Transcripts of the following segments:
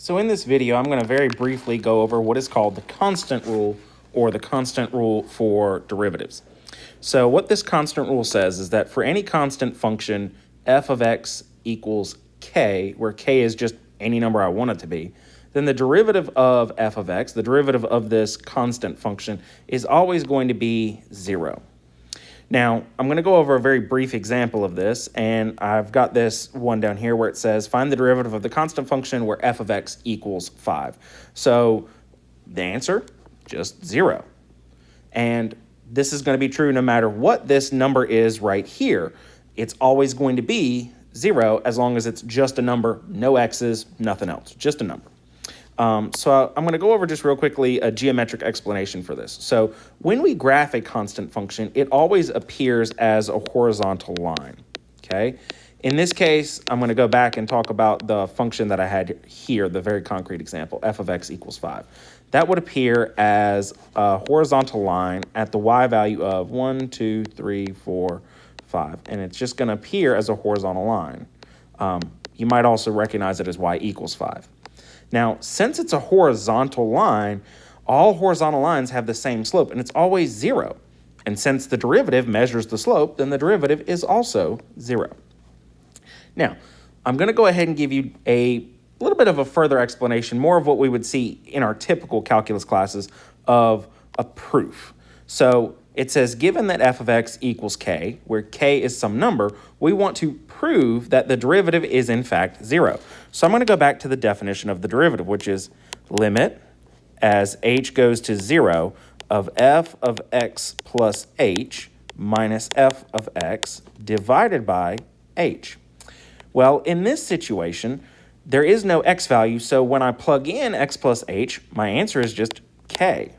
So in this video, I'm going to very briefly go over what is called the constant rule, or the constant rule for derivatives. So what this constant rule says is that for any constant function, f of x equals k, where k is just any number I want it to be, then the derivative of f of x, the derivative of this constant function, is always going to be 0. Now, I'm going to go over a very brief example of this, and I've got this one down here where it says, find the derivative of the constant function where f of x equals 5. So the answer, just 0. And this is going to be true no matter what this number is right here. It's always going to be 0 as long as it's just a number, no x's, nothing else, just a number. So I'm going to go over just real quickly a geometric explanation for this. So when we graph a constant function, it always appears as a horizontal line, okay? In this case, I'm going to go back and talk about the function that I had here, the very concrete example, f of x equals 5. That would appear as a horizontal line at the y value of 1, 2, 3, 4, 5, and it's just going to appear as a horizontal line. You might also recognize it as y equals 5. Now, since it's a horizontal line, all horizontal lines have the same slope, and it's always 0. And since the derivative measures the slope, then the derivative is also 0. Now, I'm going to go ahead and give you a little bit of a further explanation, more of what we would see in our typical calculus classes of a proof. So it says, given that f of x equals k, where k is some number, we want to prove that the derivative is in fact 0. So I'm going to go back to the definition of the derivative, which is limit as h goes to 0 of f of x plus h minus f of x divided by h. Well, in this situation, there is no x value, so when I plug in x plus h, my answer is just k.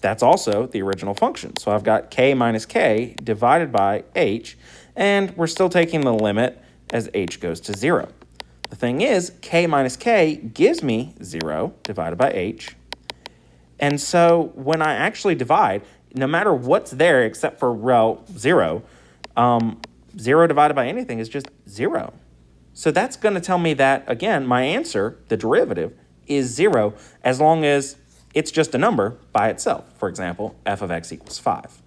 That's also the original function. So I've got k minus k divided by h, and we're still taking the limit as h goes to 0. The thing is, k minus k gives me 0 divided by h. And so when I actually divide, no matter what's there except for 0, 0 divided by anything is just 0. So that's going to tell me that, again, my answer, the derivative, is 0 as long as it's just a number by itself. For example, f of x equals 5.